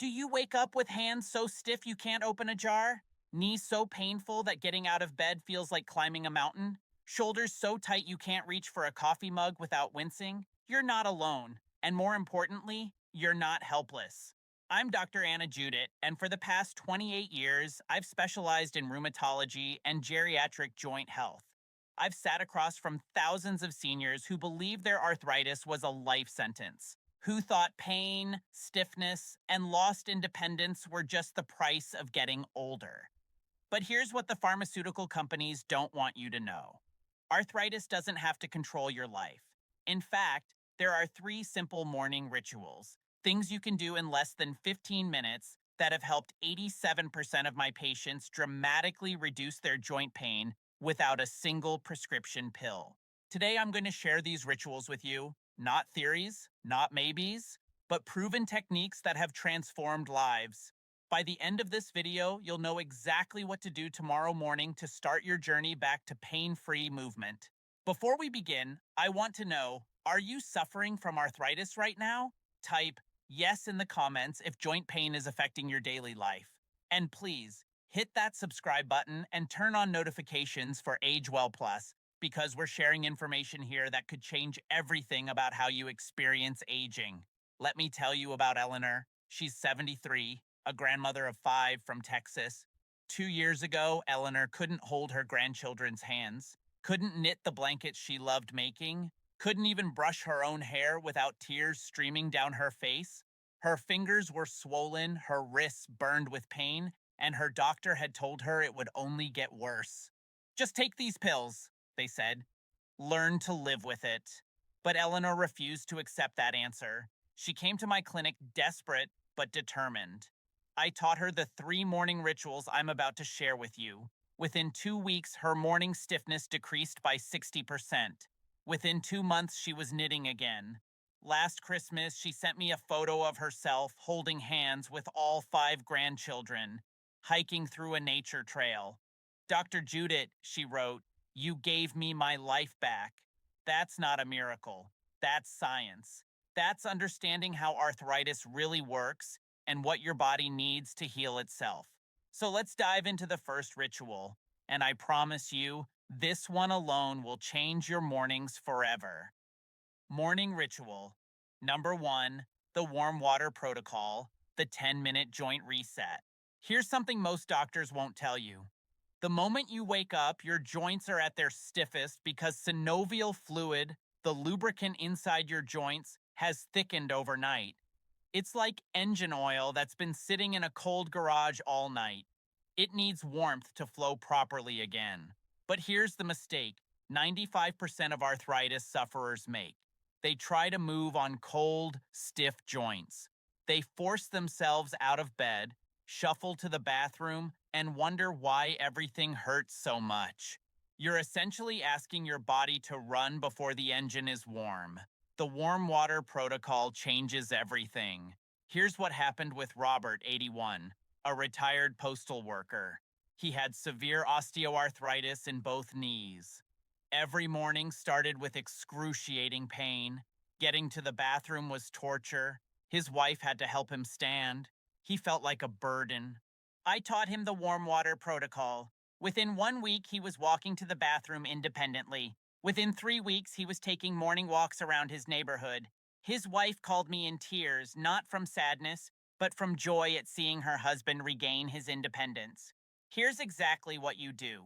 Do you wake up with hands so stiff you can't open a jar? Knees so painful that getting out of bed feels like climbing a mountain? Shoulders so tight you can't reach for a coffee mug without wincing? You're not alone. And more importantly, you're not helpless. I'm Dr. Anna Judit, and for the past 28 years, I've specialized in rheumatology and geriatric joint health. I've sat across from thousands of seniors who believed their arthritis was a life sentence, who thought pain, stiffness, and lost independence were just the price of getting older. But here's what the pharmaceutical companies don't want you to know. Arthritis doesn't have to control your life. In fact, there are three simple morning rituals, things you can do in less than 15 minutes that have helped 87% of my patients dramatically reduce their joint pain without a single prescription pill. Today, I'm going to share these rituals with you, not theories, not maybes, but proven techniques that have transformed lives. By the end of this video, you'll know exactly what to do tomorrow morning to start your journey back to pain-free movement. Before we begin, I want to know, are you suffering from arthritis right now? Type yes in the comments if joint pain is affecting your daily life. And please, hit that subscribe button and turn on notifications for AgeWell Plus, because we're sharing information here that could change everything about how you experience aging. Let me tell you about Eleanor. She's 73, a grandmother of 5 from Texas. 2 years ago, Eleanor couldn't hold her grandchildren's hands, couldn't knit the blankets she loved making, couldn't even brush her own hair without tears streaming down her face. Her fingers were swollen, her wrists burned with pain, and her doctor had told her it would only get worse. Just take these pills, they said. Learn to live with it. But Eleanor refused to accept that answer. She came to my clinic desperate but determined. I taught her the 3 morning rituals I'm about to share with you. Within 2 weeks, her morning stiffness decreased by 60%. Within 2 months, she was knitting again. Last Christmas, she sent me a photo of herself holding hands with all 5 grandchildren, hiking through a nature trail. Dr. Judit, she wrote, you gave me my life back. That's not a miracle. That's science. That's understanding how arthritis really works and what your body needs to heal itself. So let's dive into the first ritual, and I promise you, this one alone will change your mornings forever. Morning ritual. Number 1, the warm water protocol, the 10-minute joint reset. Here's something most doctors won't tell you. The moment you wake up, your joints are at their stiffest because synovial fluid, the lubricant inside your joints, has thickened overnight. It's like engine oil that's been sitting in a cold garage all night. It needs warmth to flow properly again. But here's the mistake 95% of arthritis sufferers make. They try to move on cold, stiff joints. They force themselves out of bed, shuffle to the bathroom, and wonder why everything hurts so much. You're essentially asking your body to run before the engine is warm. The warm water protocol changes everything. Here's what happened with Robert, 81, a retired postal worker. He had severe osteoarthritis in both knees. Every morning started with excruciating pain. Getting to the bathroom was torture. His wife had to help him stand. He felt like a burden. I taught him the warm water protocol. Within 1 week, he was walking to the bathroom independently. Within 3 weeks, he was taking morning walks around his neighborhood. His wife called me in tears, not from sadness, but from joy at seeing her husband regain his independence. Here's exactly what you do.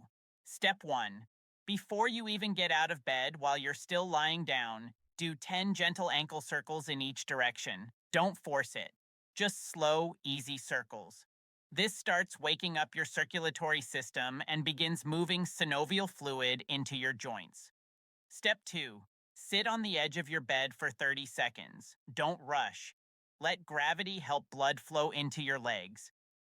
Step 1. Before you even get out of bed while you're still lying down, do 10 gentle ankle circles in each direction. Don't force it. Just slow, easy circles. This starts waking up your circulatory system and begins moving synovial fluid into your joints. Step 2. Sit on the edge of your bed for 30 seconds. Don't rush. Let gravity help blood flow into your legs.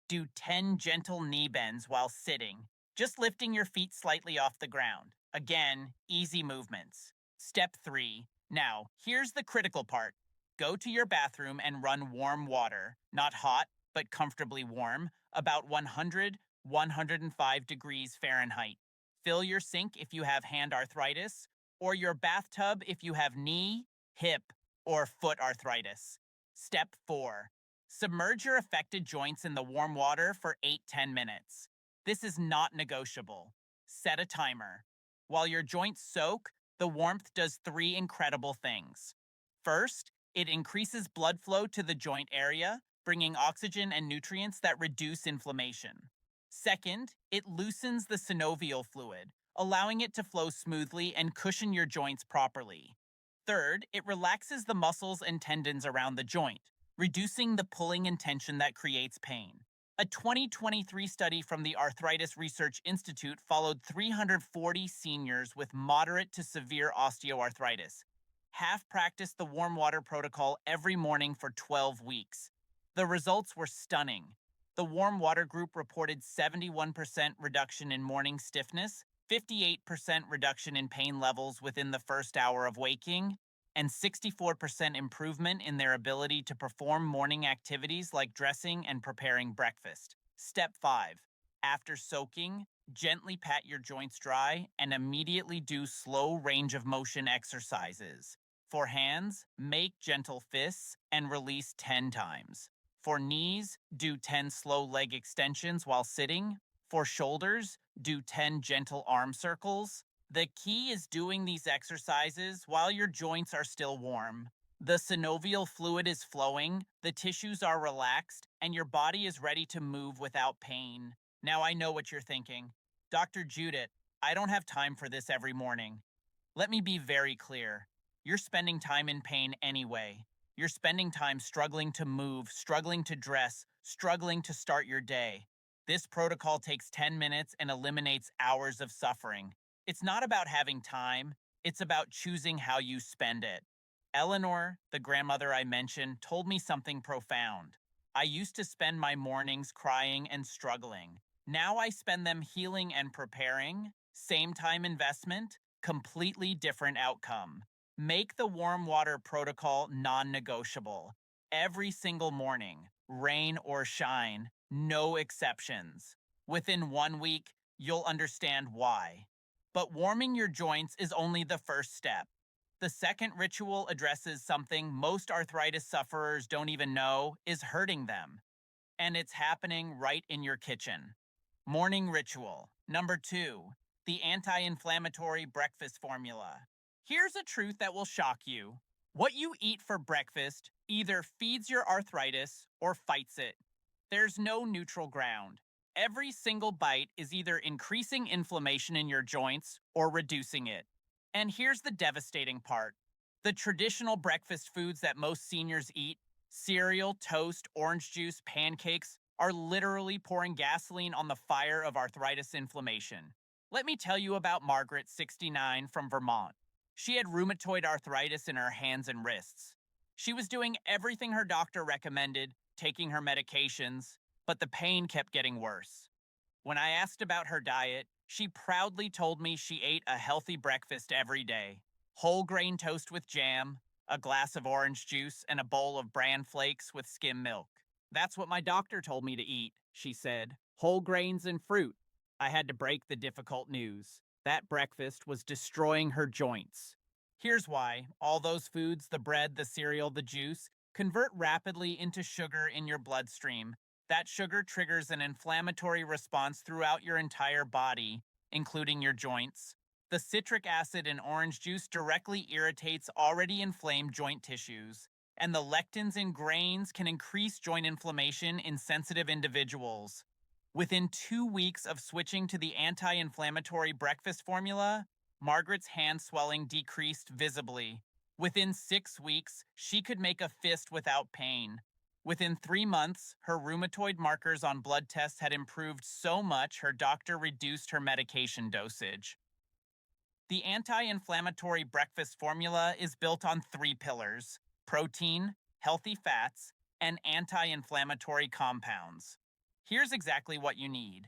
Do 10 gentle knee bends while sitting, just lifting your feet slightly off the ground. Again, easy movements. Step 3. Now, here's the critical part. Go to your bathroom and run warm water, not hot, but comfortably warm, about 105 degrees Fahrenheit. Fill your sink if you have hand arthritis, or your bathtub if you have knee, hip, or foot arthritis. Step 4. Submerge your affected joints in the warm water for 8–10 minutes. This is not negotiable. Set a timer. While your joints soak, the warmth does three incredible things. First, it increases blood flow to the joint area, bringing oxygen and nutrients that reduce inflammation. Second, it loosens the synovial fluid, allowing it to flow smoothly and cushion your joints properly. Third, it relaxes the muscles and tendons around the joint, reducing the pulling and tension that creates pain. A 2023 study from the Arthritis Research Institute followed 340 seniors with moderate to severe osteoarthritis. Half practiced the warm water protocol every morning for 12 weeks. The results were stunning. The warm water group reported 71% reduction in morning stiffness, 58% reduction in pain levels within the first hour of waking, and 64% improvement in their ability to perform morning activities like dressing and preparing breakfast. Step 5. After soaking, gently pat your joints dry and immediately do slow range of motion exercises. For hands, make gentle fists and release 10 times. For knees, do 10 slow leg extensions while sitting. For shoulders, do 10 gentle arm circles. The key is doing these exercises while your joints are still warm. The synovial fluid is flowing, the tissues are relaxed, and your body is ready to move without pain. Now I know what you're thinking. Dr. Judit, I don't have time for this every morning. Let me be very clear. You're spending time in pain anyway. You're spending time struggling to move, struggling to dress, struggling to start your day. This protocol takes 10 minutes and eliminates hours of suffering. It's not about having time, it's about choosing how you spend it. Eleanor, the grandmother I mentioned, told me something profound. I used to spend my mornings crying and struggling. Now I spend them healing and preparing. Same time investment, completely different outcome. Make the warm water protocol non-negotiable. Every single morning, rain or shine, no exceptions. Within 1 week, you'll understand why. But warming your joints is only the first step. The second ritual addresses something most arthritis sufferers don't even know is hurting them. And it's happening right in your kitchen. Morning ritual. Number 2, the anti-inflammatory breakfast formula. Here's a truth that will shock you. What you eat for breakfast either feeds your arthritis or fights it. There's no neutral ground. Every single bite is either increasing inflammation in your joints or reducing it. And here's the devastating part. The traditional breakfast foods that most seniors eat, cereal, toast, orange juice, pancakes, are literally pouring gasoline on the fire of arthritis inflammation. Let me tell you about Margaret, 69, from Vermont. She had rheumatoid arthritis in her hands and wrists. She was doing everything her doctor recommended, taking her medications, but the pain kept getting worse. When I asked about her diet, she proudly told me she ate a healthy breakfast every day. Whole grain toast with jam, a glass of orange juice, and a bowl of bran flakes with skim milk. That's what my doctor told me to eat, she said. Whole grains and fruit. I had to break the difficult news. That breakfast was destroying her joints. Here's why. All those foods, the bread, the cereal, the juice, convert rapidly into sugar in your bloodstream. That sugar triggers an inflammatory response throughout your entire body, including your joints. The citric acid in orange juice directly irritates already inflamed joint tissues, and the lectins in grains can increase joint inflammation in sensitive individuals. Within 2 weeks of switching to the anti-inflammatory breakfast formula, Margaret's hand swelling decreased visibly. Within 6 weeks, she could make a fist without pain. Within 3 months, her rheumatoid markers on blood tests had improved so much her doctor reduced her medication dosage. The anti-inflammatory breakfast formula is built on 3 pillars: protein, healthy fats, and anti-inflammatory compounds. Here's exactly what you need.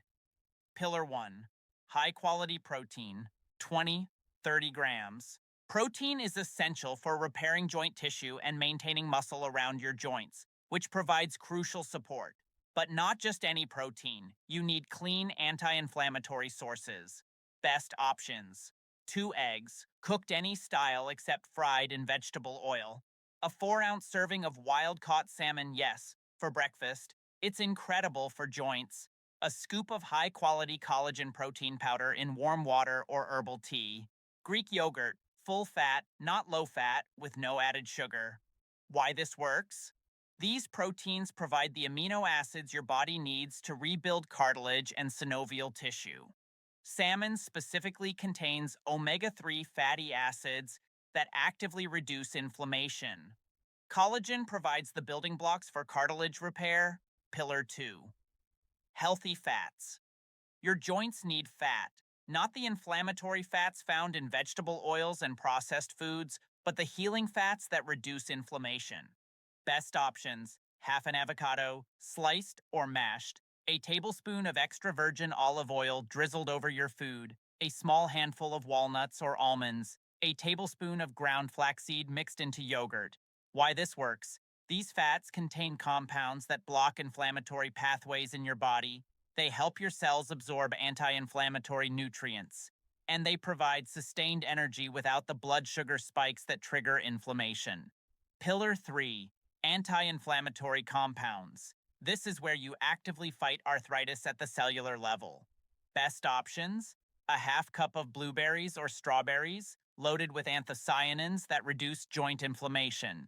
Pillar 1, high-quality protein, 20–30 grams. Protein is essential for repairing joint tissue and maintaining muscle around your joints, which provides crucial support. But not just any protein. You need clean anti-inflammatory sources. Best options: 2 eggs, cooked any style except fried in vegetable oil. A 4-ounce serving of wild-caught salmon, yes, For breakfast, it's incredible for joints. A scoop of high-quality collagen protein powder in warm water or herbal tea. Greek yogurt, full fat, not low fat, with no added sugar. Why this works? These proteins provide the amino acids your body needs to rebuild cartilage and synovial tissue. Salmon specifically contains omega-3 fatty acids that actively reduce inflammation. Collagen provides the building blocks for cartilage repair. Pillar 2. Healthy fats. Your joints need fat, not the inflammatory fats found in vegetable oils and processed foods, but the healing fats that reduce inflammation. Best options: half an avocado, sliced or mashed, a tablespoon of extra virgin olive oil drizzled over your food, a small handful of walnuts or almonds, a tablespoon of ground flaxseed mixed into yogurt. Why this works: these fats contain compounds that block inflammatory pathways in your body. They help your cells absorb anti-inflammatory nutrients, and they provide sustained energy without the blood sugar spikes that trigger inflammation. Pillar 3. Anti-inflammatory compounds. This is where you actively fight arthritis at the cellular level. Best options: a half cup of blueberries or strawberries, loaded with anthocyanins that reduce joint inflammation.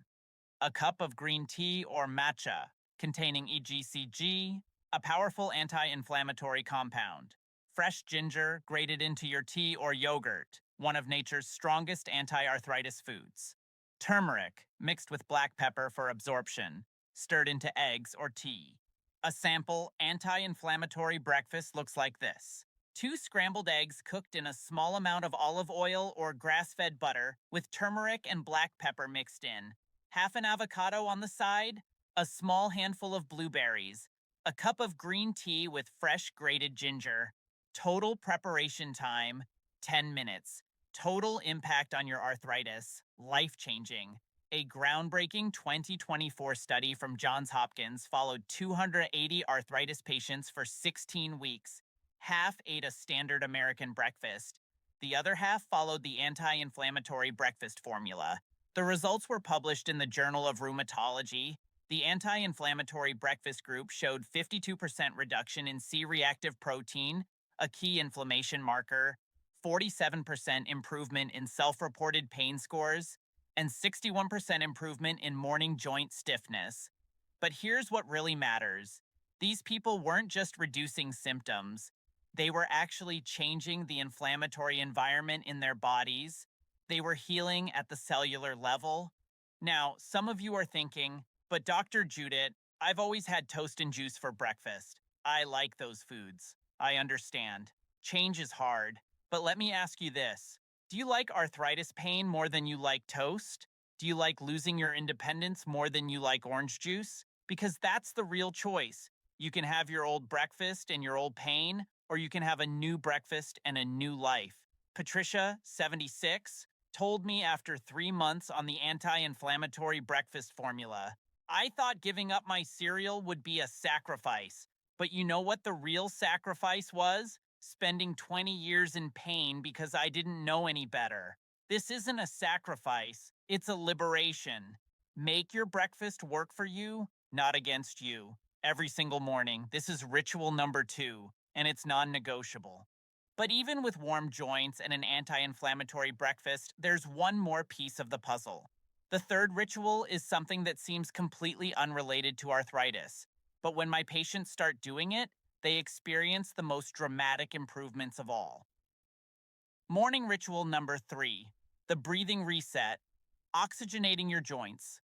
A cup of green tea or matcha, containing EGCG, a powerful anti-inflammatory compound. Fresh ginger grated into your tea or yogurt, one of nature's strongest anti-arthritis foods. Turmeric, mixed with black pepper for absorption, stirred into eggs or tea. A sample anti-inflammatory breakfast looks like this: 2 scrambled eggs cooked in a small amount of olive oil or grass-fed butter with turmeric and black pepper mixed in, half an avocado on the side, a small handful of blueberries, a cup of green tea with fresh grated ginger. Total preparation time, 10 minutes. Total impact on your arthritis, life-changing. A groundbreaking 2024 study from Johns Hopkins followed 280 arthritis patients for 16 weeks. Half ate a standard American breakfast. The other half followed the anti-inflammatory breakfast formula. The results were published in the Journal of Rheumatology. The anti-inflammatory breakfast group showed 52% reduction in C-reactive protein, a key inflammation marker, 47% improvement in self-reported pain scores, and 61% improvement in morning joint stiffness. But here's what really matters: these people weren't just reducing symptoms, they were actually changing the inflammatory environment in their bodies. They were healing at the cellular level. Now, some of you are thinking, but Dr. Judit, I've always had toast and juice for breakfast. I like those foods. I understand. Change is hard. But let me ask you this: do you like arthritis pain more than you like toast? Do you like losing your independence more than you like orange juice? Because that's the real choice. You can have your old breakfast and your old pain, or you can have a new breakfast and a new life. Patricia, 76, told me after 3 months on the anti-inflammatory breakfast formula, "I thought giving up my cereal would be a sacrifice. But you know what the real sacrifice was? Spending 20 years in pain because I didn't know any better." This isn't a sacrifice, it's a liberation. Make your breakfast work for you, not against you. Every single morning, this is ritual number 2, and it's non-negotiable. But even with warm joints and an anti-inflammatory breakfast, there's one more piece of the puzzle. The third ritual is something that seems completely unrelated to arthritis. But when my patients start doing it, they experience the most dramatic improvements of all. Morning ritual number 3, the breathing reset, oxygenating your joints.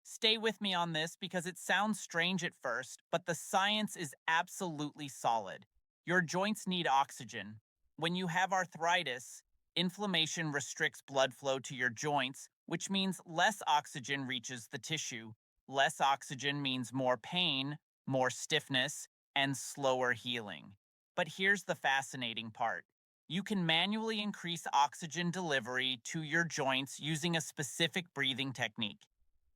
Stay with me on this because it sounds strange at first, but the science is absolutely solid. Your joints need oxygen. When you have arthritis, inflammation restricts blood flow to your joints, which means less oxygen reaches the tissue. Less oxygen means more pain, more stiffness, and slower healing. But here's the fascinating part: you can manually increase oxygen delivery to your joints using a specific breathing technique.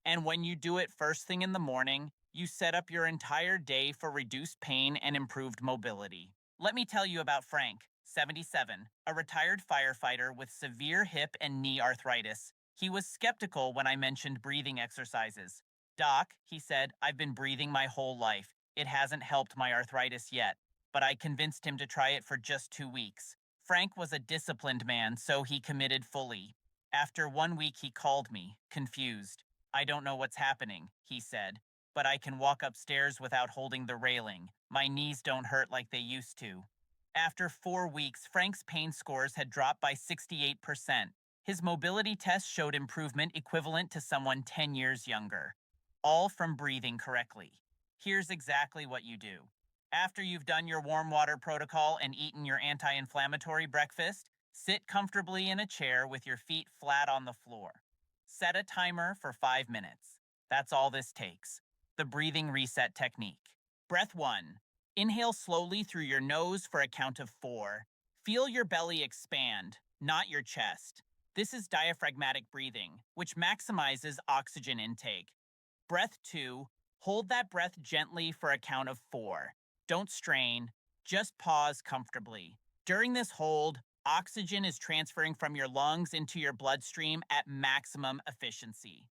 And when you do it first thing in the morning, you set up your entire day for reduced pain and improved mobility. Let me tell you about Frank, 77, a retired firefighter with severe hip and knee arthritis. He was skeptical when I mentioned breathing exercises. Doc, he said, I've been breathing my whole life. It hasn't helped my arthritis yet, but I convinced him to try it for just 2 weeks. Frank was a disciplined man, so he committed fully. After 1 week, he called me, confused. I don't know what's happening, he said, but I can walk upstairs without holding the railing. My knees don't hurt like they used to. After 4 weeks, Frank's pain scores had dropped by 68%. His mobility test showed improvement equivalent to someone 10 years younger, all from breathing correctly. Here's exactly what you do. After you've done your warm water protocol and eaten your anti-inflammatory breakfast, sit comfortably in a chair with your feet flat on the floor. Set a timer for 5 minutes. That's all this takes. The breathing reset technique. Breath 1. Inhale slowly through your nose for a count of 4. Feel your belly expand, not your chest. This is diaphragmatic breathing, which maximizes oxygen intake. Breath 2. Hold that breath gently for a count of 4. Don't strain, just pause comfortably. During this hold, oxygen is transferring from your lungs into your bloodstream at maximum efficiency.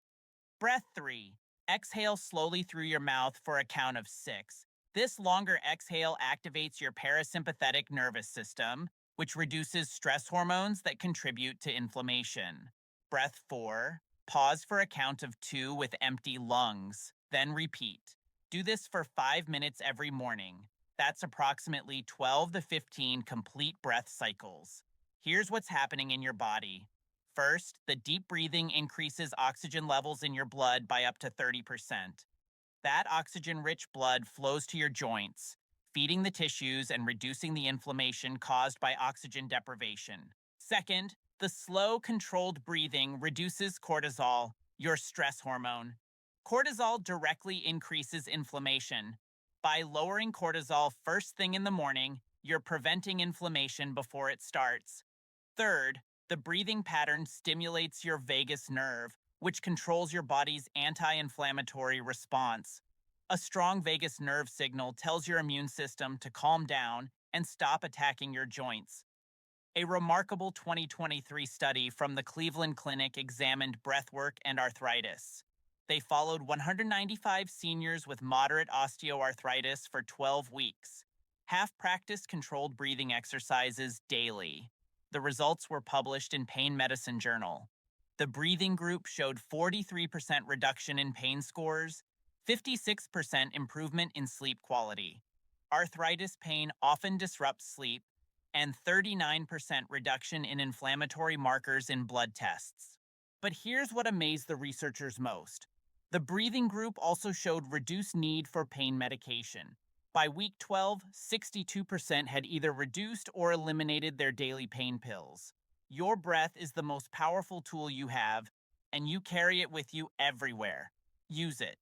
Breath 3. Exhale slowly through your mouth for a count of 6. This longer exhale activates your parasympathetic nervous system, which reduces stress hormones that contribute to inflammation. Breath 4. Pause for a count of 2 with empty lungs, then repeat. Do this for 5 minutes every morning. That's approximately 12 to 15 complete breath cycles. Here's what's happening in your body. First, the deep breathing increases oxygen levels in your blood by up to 30%. That oxygen-rich blood flows to your joints, feeding the tissues and reducing the inflammation caused by oxygen deprivation. Second, the slow, controlled breathing reduces cortisol, your stress hormone. Cortisol directly increases inflammation. By lowering cortisol first thing in the morning, you're preventing inflammation before it starts. Third, the breathing pattern stimulates your vagus nerve, which controls your body's anti-inflammatory response. A strong vagus nerve signal tells your immune system to calm down and stop attacking your joints. A remarkable 2023 study from the Cleveland Clinic examined breathwork and arthritis. They followed 195 seniors with moderate osteoarthritis for 12 weeks. Half practiced controlled breathing exercises daily. The results were published in Pain Medicine Journal. The breathing group showed 43% reduction in pain scores, 56% improvement in sleep quality. Arthritis pain often disrupts sleep, and 39% reduction in inflammatory markers in blood tests. But here's what amazed the researchers most. The breathing group also showed reduced need for pain medication. By week 12, 62% had either reduced or eliminated their daily pain pills. Your breath is the most powerful tool you have, and you carry it with you everywhere. Use it.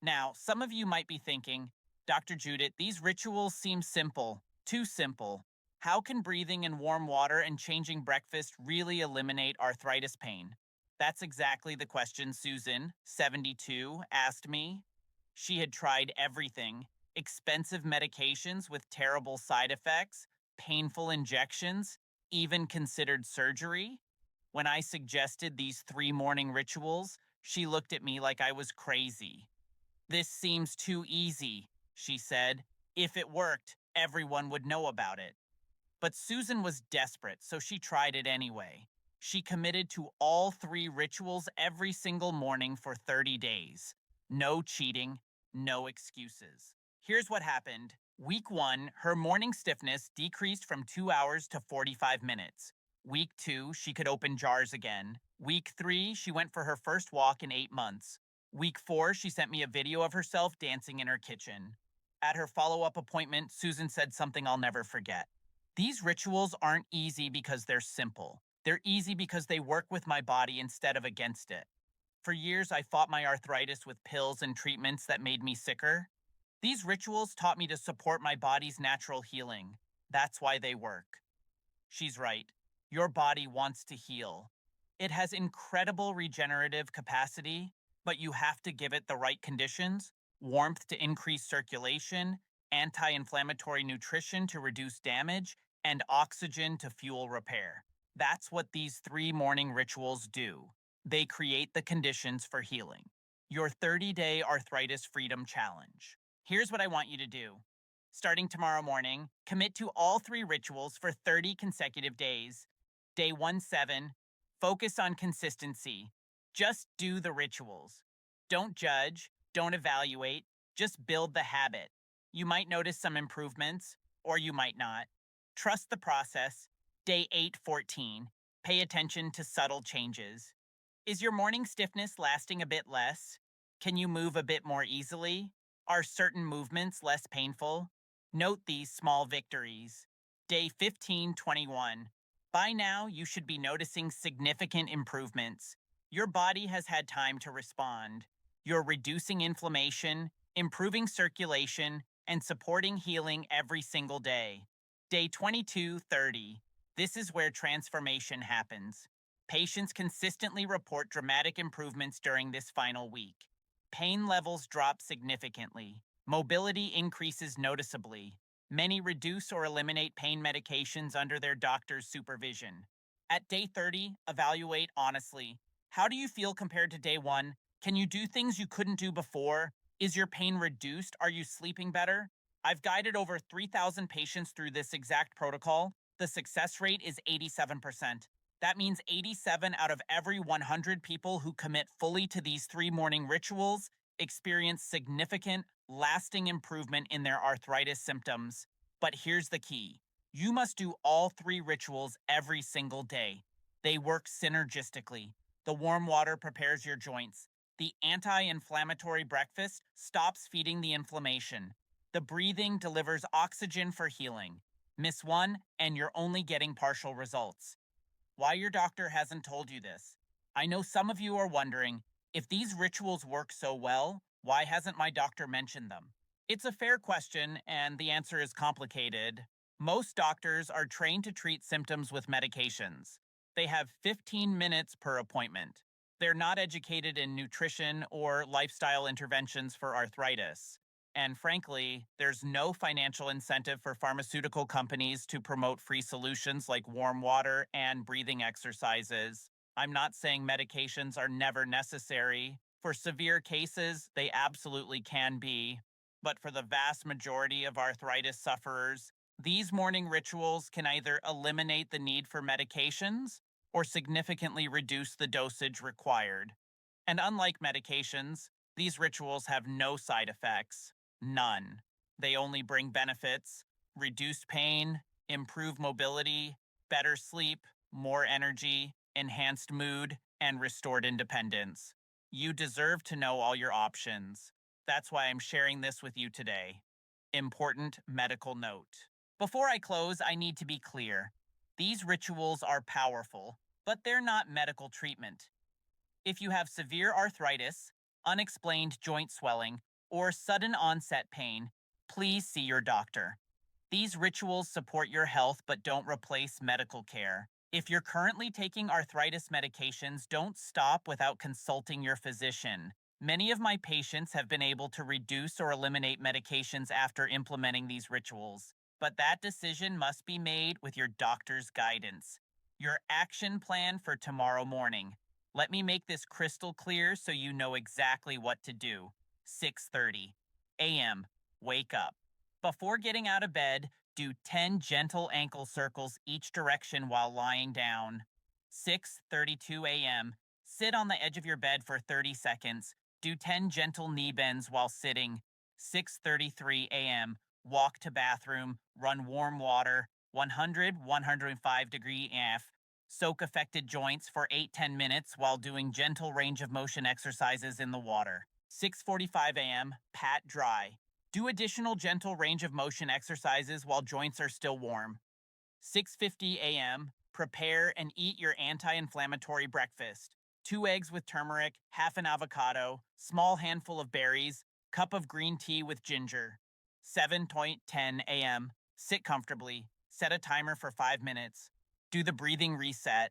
Now, some of you might be thinking, Dr. Judit, these rituals seem simple, too simple. How can breathing in warm water and changing breakfast really eliminate arthritis pain? That's exactly the question Susan, 72, asked me. She had tried everything: expensive medications with terrible side effects, painful injections, even considered surgery. When I suggested these 3 morning rituals, she looked at me like I was crazy. This seems too easy, she said. If it worked, everyone would know about it. But Susan was desperate, so she tried it anyway. She committed to all 3 rituals every single morning for 30 days. No cheating, no excuses. Here's what happened. Week 1, her morning stiffness decreased from 2 hours to 45 minutes. Week 2, she could open jars again. Week 3, she went for her first walk in 8 months. Week 4, she sent me a video of herself dancing in her kitchen. At her follow-up appointment, Susan said something I'll never forget. These rituals aren't easy because they're simple. They're easy because they work with my body instead of against it. For years, I fought my arthritis with pills and treatments that made me sicker. These rituals taught me to support my body's natural healing. That's why they work. She's right. Your body wants to heal. It has incredible regenerative capacity, but you have to give it the right conditions: warmth to increase circulation, anti-inflammatory nutrition to reduce damage, and oxygen to fuel repair. That's what these 3 morning rituals do. They create the conditions for healing. your 30-day arthritis freedom challenge. Here's what I want you to do. Starting tomorrow morning, commit to all 3 rituals for 30 consecutive days. Day 1-7, focus on consistency. Just do the rituals. Don't judge, don't evaluate, just build the habit. You might notice some improvements, or you might not. Trust the process. Day 8-14, pay attention to subtle changes. Is your morning stiffness lasting a bit less? Can you move a bit more easily? Are certain movements less painful? Note these small victories. Day 15-21. By now, you should be noticing significant improvements. Your body has had time to respond. You're reducing inflammation, improving circulation, and supporting healing every single day. Day 22-30. This is where transformation happens. Patients consistently report dramatic improvements during this final week. Pain levels drop significantly. Mobility increases noticeably. Many reduce or eliminate pain medications under their doctor's supervision. At day 30, evaluate honestly. How do you feel compared to day 1? Can you do things you couldn't do before? Is your pain reduced? Are you sleeping better? I've guided over 3,000 patients through this exact protocol. The success rate is 87%. That means 87 out of every 100 people who commit fully to these 3 morning rituals experience significant, lasting improvement in their arthritis symptoms. But here's the key. You must do all 3 rituals every single day. They work synergistically. The warm water prepares your joints. The anti-inflammatory breakfast stops feeding the inflammation. The breathing delivers oxygen for healing. Miss one, and you're only getting partial results. Why your doctor hasn't told you this? I know some of you are wondering, if these rituals work so well, why hasn't my doctor mentioned them? It's a fair question, and the answer is complicated. Most doctors are trained to treat symptoms with medications. They have 15 minutes per appointment. They're not educated in nutrition or lifestyle interventions for arthritis. And frankly, there's no financial incentive for pharmaceutical companies to promote free solutions like warm water and breathing exercises. I'm not saying medications are never necessary. For severe cases, they absolutely can be. But for the vast majority of arthritis sufferers, these morning rituals can either eliminate the need for medications or significantly reduce the dosage required. And unlike medications, these rituals have no side effects. None. They only bring benefits: reduced pain, improved mobility, better sleep, more energy, enhanced mood, and restored independence. You deserve to know all your options. That's why I'm sharing this with you today. Important medical note. Before I close, I need to be clear. These rituals are powerful, but they're not medical treatment. If you have severe arthritis, unexplained joint swelling, or sudden onset pain, please see your doctor. These rituals support your health but don't replace medical care. If you're currently taking arthritis medications, don't stop without consulting your physician. Many of my patients have been able to reduce or eliminate medications after implementing these rituals, but that decision must be made with your doctor's guidance. Your action plan for tomorrow morning. Let me make this crystal clear so you know exactly what to do. 6:30 a.m. Wake up. Before getting out of bed, do 10 gentle ankle circles each direction while lying down. 6:32 a.m. Sit on the edge of your bed for 30 seconds. Do 10 gentle knee bends while sitting. 6:33 a.m. Walk to bathroom. Run warm water. 105 degree F. Soak affected joints for 8-10 minutes while doing gentle range of motion exercises in the water. 6:45 a.m. Pat dry. Do additional gentle range of motion exercises while joints are still warm. 6:50 a.m. Prepare and eat your anti-inflammatory breakfast. 2 eggs with turmeric, half an avocado, small handful of berries, cup of green tea with ginger. 7:10 a.m. Sit comfortably. Set a timer for 5 minutes. Do the breathing reset.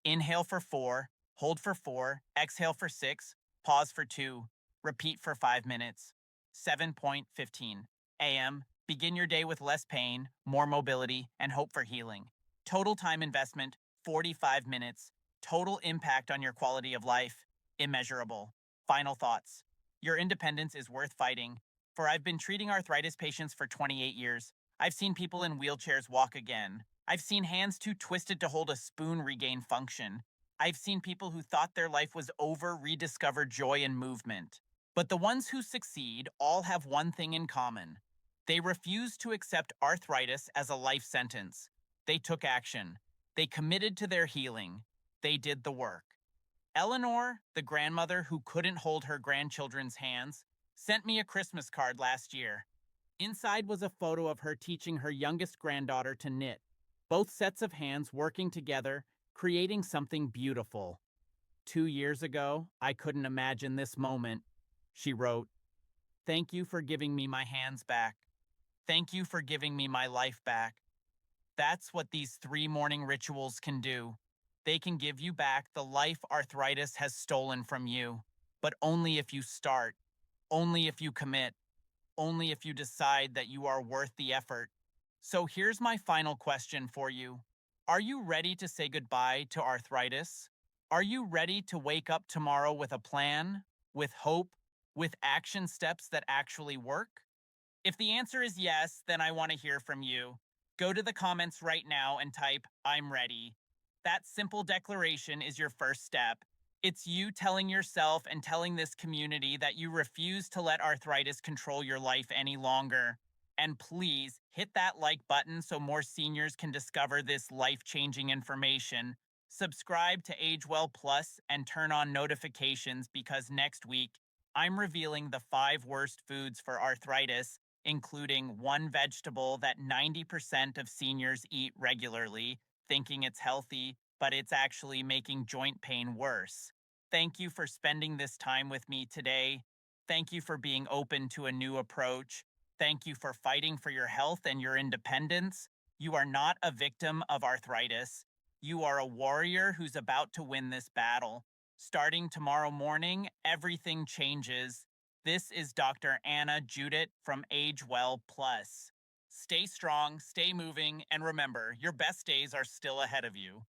Inhale for 4, hold for 4, exhale for 6, pause for 2. Repeat for 5 minutes. 7:15 a.m. Begin your day with less pain, more mobility, and hope for healing. Total time investment, 45 minutes. Total impact on your quality of life, immeasurable. Final thoughts. Your independence is worth fighting. For I've been treating arthritis patients for 28 years. I've seen people in wheelchairs walk again. I've seen hands too twisted to hold a spoon regain function. I've seen people who thought their life was over rediscover joy and movement. But the ones who succeed all have one thing in common. They refuse to accept arthritis as a life sentence. They took action. They committed to their healing. They did the work. Eleanor, the grandmother who couldn't hold her grandchildren's hands, sent me a Christmas card last year. Inside was a photo of her teaching her youngest granddaughter to knit, both sets of hands working together, creating something beautiful. 2 years ago, I couldn't imagine this moment. She wrote, "Thank you for giving me my hands back. Thank you for giving me my life back." That's what these 3 morning rituals can do. They can give you back the life arthritis has stolen from you, but only if you start, only if you commit, only if you decide that you are worth the effort. So here's my final question for you. Are you ready to say goodbye to arthritis? Are you ready to wake up tomorrow with a plan, with hope, with action steps that actually work? If the answer is yes, then I want to hear from you. Go to the comments right now and type, "I'm ready." That simple declaration is your first step. It's you telling yourself and telling this community that you refuse to let arthritis control your life any longer. And please hit that like button so more seniors can discover this life-changing information. Subscribe to AgeWell Plus and turn on notifications because next week, I'm revealing the 5 worst foods for arthritis, including one vegetable that 90% of seniors eat regularly, thinking it's healthy, but it's actually making joint pain worse. Thank you for spending this time with me today. Thank you for being open to a new approach. Thank you for fighting for your health and your independence. You are not a victim of arthritis. You are a warrior who's about to win this battle. Starting tomorrow morning, everything changes. This is Dr. Anna Judit from AgeWell Plus. Stay strong, stay moving, and remember, your best days are still ahead of you.